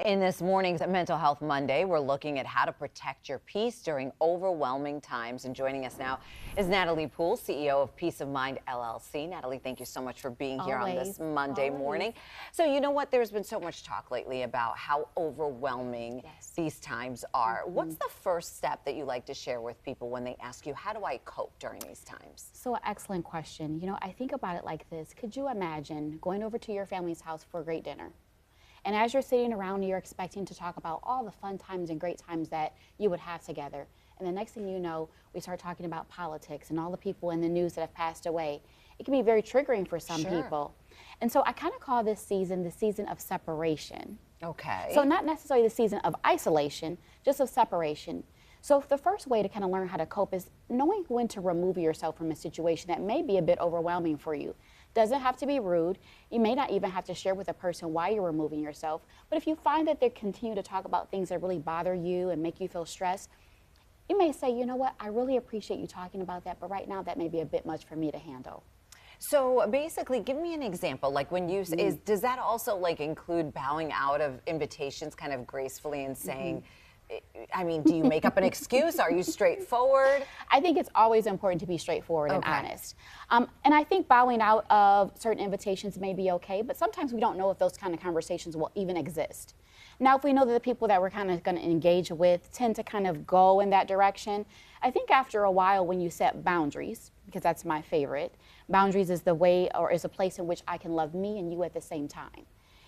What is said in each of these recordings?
In this morning's Mental Health Monday, we're looking at how to protect your peace during overwhelming times. And joining us now is Natalie Poole, CEO of Peace of Mind LLC. Natalie, thank you so much for being here on this Monday morning. So you know what? There's been so much talk lately about how overwhelming these times are. What's the first step that you like to share with people when they ask you, how do I cope during these times? So, excellent question. You know, I think about it like this. Could you imagine going over to your family's house for a great dinner? And as you're sitting around, you're expecting to talk about all the fun times and great times that you would have together. And the next thing you know, we start talking about politics and all the people in the news that have passed away. It can be very triggering for some people. And so I kind of call this season the season of separation. Okay. So not necessarily the season of isolation, just of separation. So the first way to kind of learn how to cope is knowing when to remove yourself from a situation that may be a bit overwhelming for you. Doesn't have to be rude. You may not even have to share with a person why you're removing yourself. But if you find that they continue to talk about things that really bother you and make you feel stressed, you may say, you know what, I really appreciate you talking about that, but right now that may be a bit much for me to handle. So basically, give me an example. Like when you does that also like include bowing out of invitations kind of gracefully and saying, I mean, do you make up an excuse? Are you straightforward? I think it's always important to be straightforward and honest. And I think bowing out of certain invitations may be okay, but sometimes we don't know if those kind of conversations will even exist. Now, if we know that the people that we're kind of going to engage with tend to kind of go in that direction, I think after a while when you set boundaries, because that's my favorite, boundaries is the way or is a place in which I can love me and you at the same time.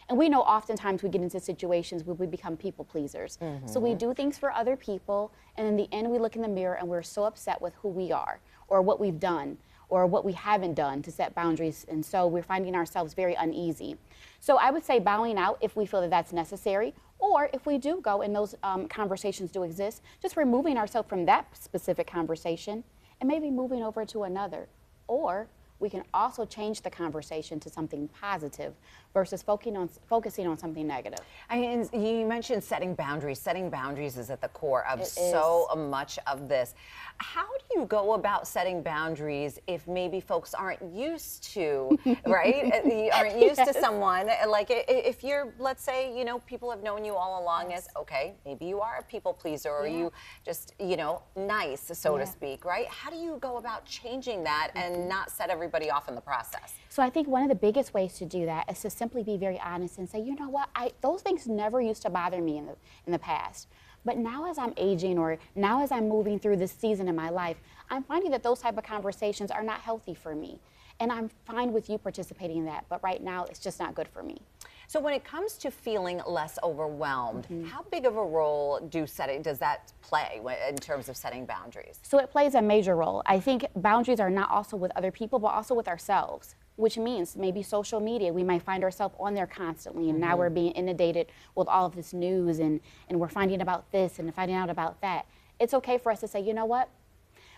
And we know oftentimes we get into situations where we become people pleasers. So we do things for other people, and in the end we look in the mirror and we're so upset with who we are or what we've done or what we haven't done to set boundaries, and so we're finding ourselves very uneasy. So I would say bowing out if we feel that that's necessary, or if we do go and those conversations do exist, just removing ourselves from that specific conversation and maybe moving over to another. Or we can also change the conversation to something positive versus focusing on something negative. I mean, you mentioned setting boundaries. Setting boundaries is at the core of so much of this. How do you go about setting boundaries if maybe folks aren't used to, right? You aren't used to someone. Like if you're, let's say, you know, people have known you all along as, okay, maybe you are a people pleaser or you just, you know, nice, so to speak, right? How do you go about changing that and not set everybody off in the process? So I think one of the biggest ways to do that is to simply be very honest and say, you know what, those things never used to bother me in the past. But now as I'm aging or now as I'm moving through this season in my life, I'm finding that those type of conversations are not healthy for me. And I'm fine with you participating in that, but right now it's just not good for me. So when it comes to feeling less overwhelmed, how big of a role does that play in terms of setting boundaries? So it plays a major role. I think boundaries are not also with other people, but also with ourselves, which means maybe social media, we might find ourselves on there constantly, and now we're being inundated with all of this news, and we're finding about this and finding out about that. It's okay for us to say, you know what?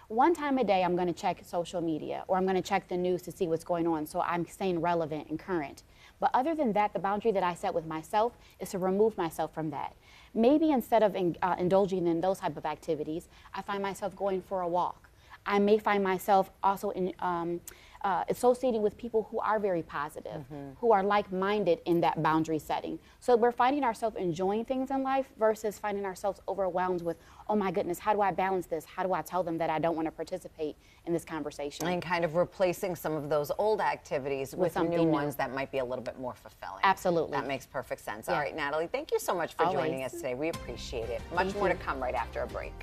One time a day I'm going to check social media or I'm going to check the news to see what's going on so I'm staying relevant and current. But other than that, the boundary that I set with myself is to remove myself from that. Maybe instead of indulging in those type of activities, I find myself going for a walk. I may find myself also associating with people who are very positive, who are like-minded in that boundary setting. So we're finding ourselves enjoying things in life versus finding ourselves overwhelmed with, oh my goodness, how do I balance this? How do I tell them that I don't want to participate in this conversation? And kind of replacing some of those old activities with new ones that might be a little bit more fulfilling. Absolutely. That makes perfect sense. All right, Natalie, thank you so much for joining us today. We appreciate it. Much more to come right after a break.